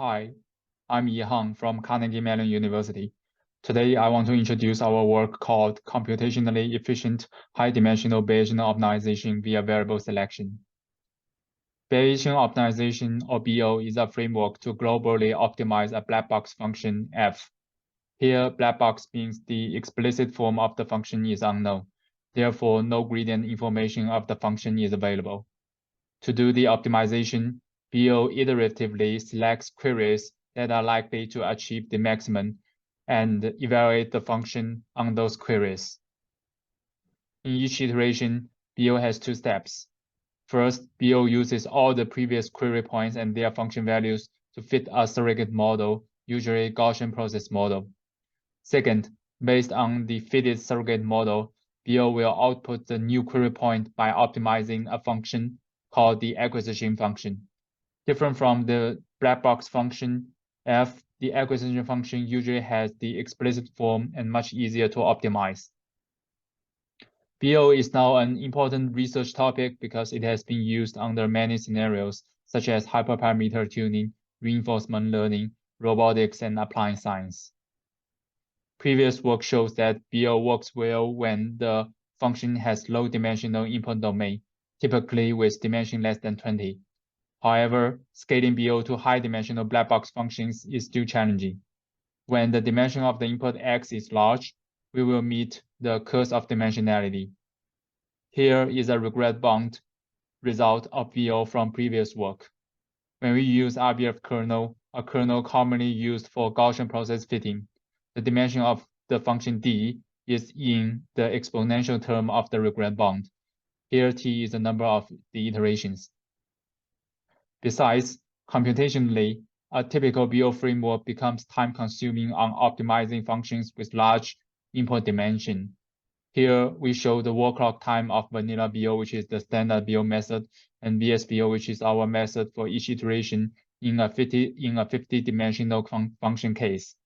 Hi, I'm Yihang from Carnegie Mellon University. Today, I want to introduce our work called Computationally Efficient High-Dimensional Bayesian Optimization via Variable Selection. Bayesian optimization, or BO, is a framework to globally optimize a black box function f. Here, black box means the explicit form of the function is unknown. Therefore, no gradient information of the function is available. To do the optimization, BO iteratively selects queries that are likely to achieve the maximum and evaluate the function on those queries. In each iteration, BO has two steps. First, BO uses all the previous query points and their function values to fit a surrogate model, usually Gaussian process model. Second, based on the fitted surrogate model, BO will output the new query point by optimizing a function called the acquisition function. Different from the black box function f, the acquisition function usually has the explicit form and much easier to optimize. BO is now an important research topic because it has been used under many scenarios, such as hyperparameter tuning, reinforcement learning, robotics, and applied science. Previous work shows that BO works well when the function has low-dimensional input domain, typically with dimension less than 20. However, scaling BO to high-dimensional black box functions is still challenging. When the dimension of the input x is large, we will meet the curse of dimensionality. Here is a regret bound result of BO from previous work. When we use RBF kernel, a kernel commonly used for Gaussian process fitting, the dimension of the function d is in the exponential term of the regret bound. Here t is the number of the iterations. Besides, computationally, a typical BO framework becomes time-consuming on optimizing functions with large input dimension. Here, we show the wall clock time of vanilla BO, which is the standard BO method, and VSBO, which is our method for each iteration in a 50-dimensional function case.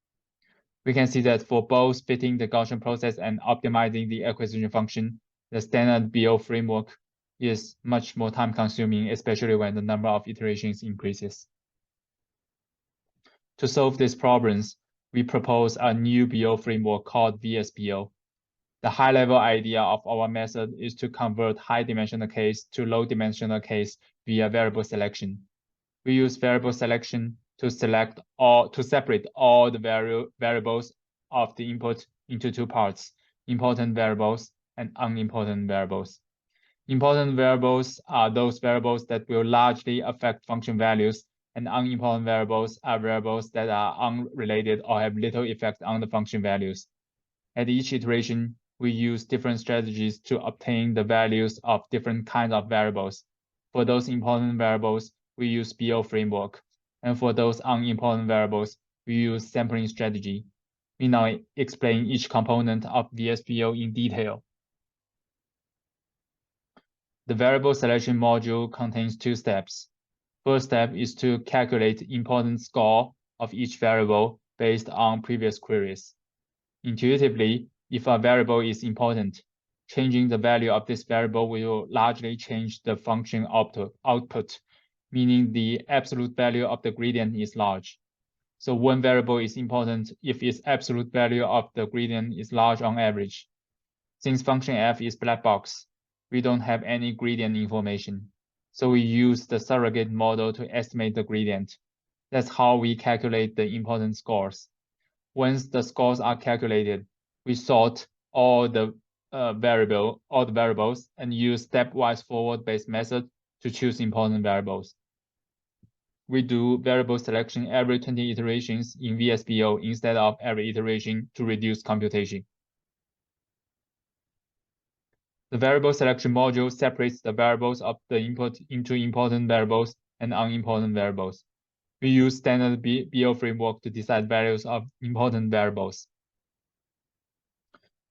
We can see that for both fitting the Gaussian process and optimizing the acquisition function, the standard BO framework is much more time-consuming, especially when the number of iterations increases. To solve these problems, we propose a new BO framework called VSBO. The high-level idea of our method is to convert high-dimensional case to low-dimensional case via variable selection. We use variable selection to separate all the variables of the input into two parts, important variables and unimportant variables. Important variables are those variables that will largely affect function values, and unimportant variables are variables that are unrelated or have little effect on the function values. At each iteration, we use different strategies to obtain the values of different kinds of variables. For those important variables, we use BO framework. And for those unimportant variables, we use sampling strategy. We now explain each component of VSBO in detail. The variable selection module contains two steps. First step is to calculate importance score of each variable based on previous queries. Intuitively, if a variable is important, changing the value of this variable will largely change the function output, meaning the absolute value of the gradient is large. So one variable is important if its absolute value of the gradient is large on average. Since function f is black box, we don't have any gradient information. So we use the surrogate model to estimate the gradient. That's how we calculate the importance scores. Once the scores are calculated, we sort all the variables and use stepwise forward-based method to choose important variables. We do variable selection every 20 iterations in VSBO instead of every iteration to reduce computation. The variable selection module separates the variables of the input into important variables and unimportant variables. We use standard BO framework to decide values of important variables.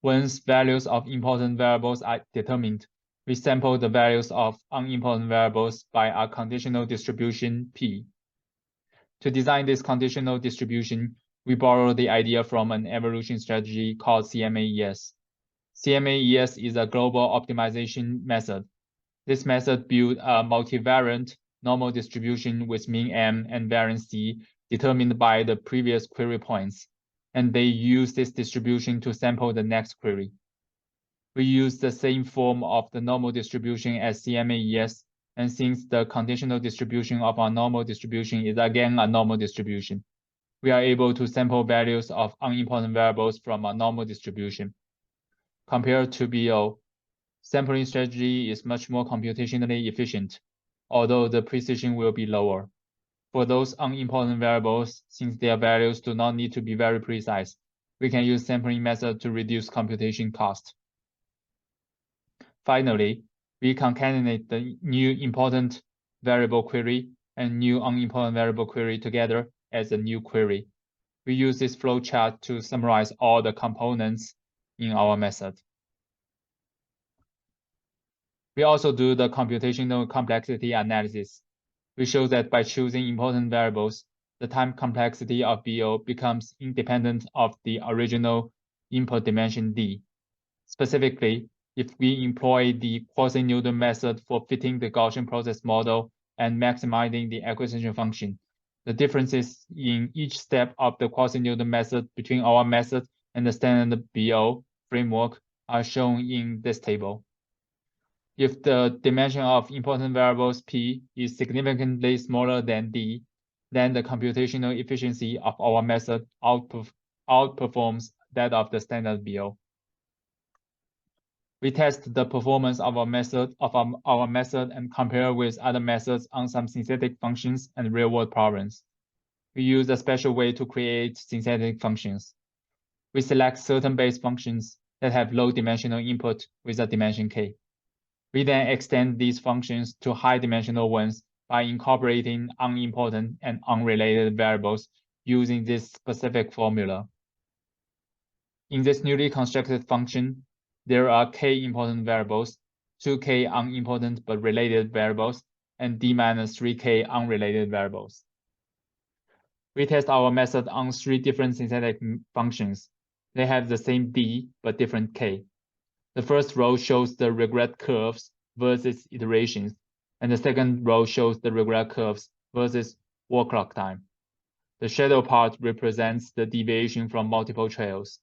Once values of important variables are determined, we sample the values of unimportant variables by a conditional distribution P. To design this conditional distribution, we borrow the idea from an evolution strategy called CMAES. CMAES is a global optimization method. This method builds a multivariant normal distribution with mean M and variance C determined by the previous query points, and they use this distribution to sample the next query. We use the same form of the normal distribution as CMAES, and since the conditional distribution of our normal distribution is again a normal distribution, we are able to sample values of unimportant variables from a normal distribution. Compared to BO, sampling strategy is much more computationally efficient, although the precision will be lower. For those unimportant variables, since their values do not need to be very precise, we can use sampling method to reduce computation cost. Finally, we concatenate the new important variable query and new unimportant variable query together as a new query. We use this flowchart to summarize all the components in our method. We also do the computational complexity analysis. We show that by choosing important variables, the time complexity of BO becomes independent of the original input dimension D. Specifically, if we employ the quasi-Newton method for fitting the Gaussian process model and maximizing the acquisition function, the differences in each step of the quasi-Newton method between our method and the standard BO framework are shown in this table. If the dimension of important variables P is significantly smaller than D, then the computational efficiency of our method outperforms that of the standard BO. We test the performance of our method and compare with other methods on some synthetic functions and real-world problems. We use a special way to create synthetic functions. We select certain base functions that have low dimensional input with a dimension k. We then extend these functions to high dimensional ones by incorporating unimportant and unrelated variables using this specific formula. In this newly constructed function, there are k important variables, 2k unimportant but related variables, and d minus 3k unrelated variables. We test our method on 3 different synthetic functions. They have the same d but different k. The first row shows the regret curves versus iterations, and the second row shows the regret curves versus wall clock time. The shadow part represents the deviation from multiple trails.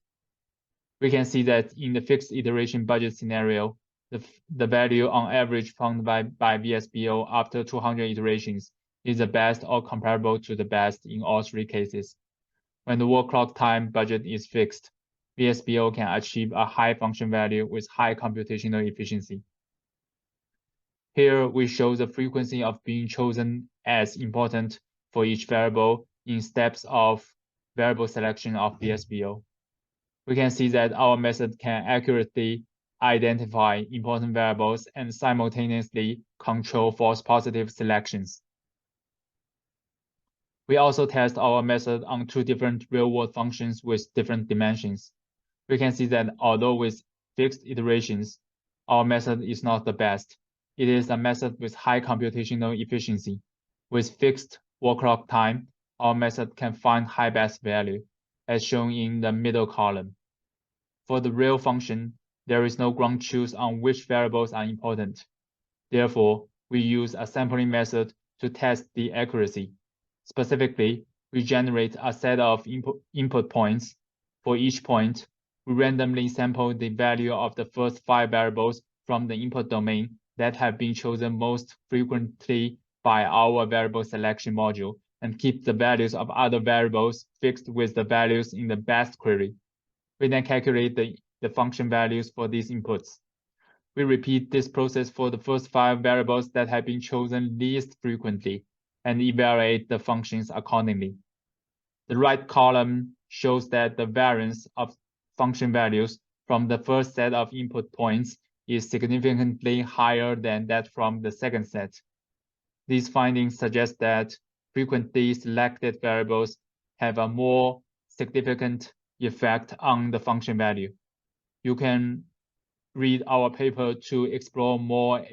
We can see that in the fixed iteration budget scenario, the value on average found by VSBO after 200 iterations is the best or comparable to the best in all 3 cases. When the wall clock time budget is fixed, VSBO can achieve a high function value with high computational efficiency. Here we show the frequency of being chosen as important for each variable in steps of variable selection of VSBO. We can see that our method can accurately identify important variables and simultaneously control false positive selections. We also test our method on 2 different real-world functions with different dimensions. We can see that although with fixed iterations, our method is not the best. It is a method with high computational efficiency. With fixed wall clock time, our method can find high best value, as shown in the middle column. For the real function, there is no ground truth on which variables are important. Therefore, we use a sampling method to test the accuracy. Specifically, we generate a set of input points. For each point, we randomly sample the value of the first 5 variables from the input domain that have been chosen most frequently by our variable selection module and keep the values of other variables fixed with the values in the best query. We then calculate the function values for these inputs. We repeat this process for the first 5 variables that have been chosen least frequently and evaluate the functions accordingly. The right column shows that the variance of function values from the first set of input points is significantly higher than that from the second set. These findings suggest that frequently selected variables have a more significant effect on the function value. You can read our paper to explore more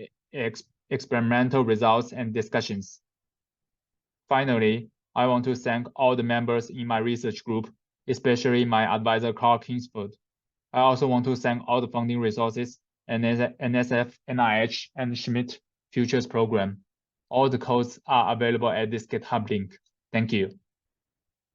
experimental results and discussions. Finally, I want to thank all the members in my research group, especially my advisor, Carl Kingsford. I also want to thank all the funding resources, NSF, NIH, and Schmidt Futures Program. All the codes are available at this GitHub link. Thank you.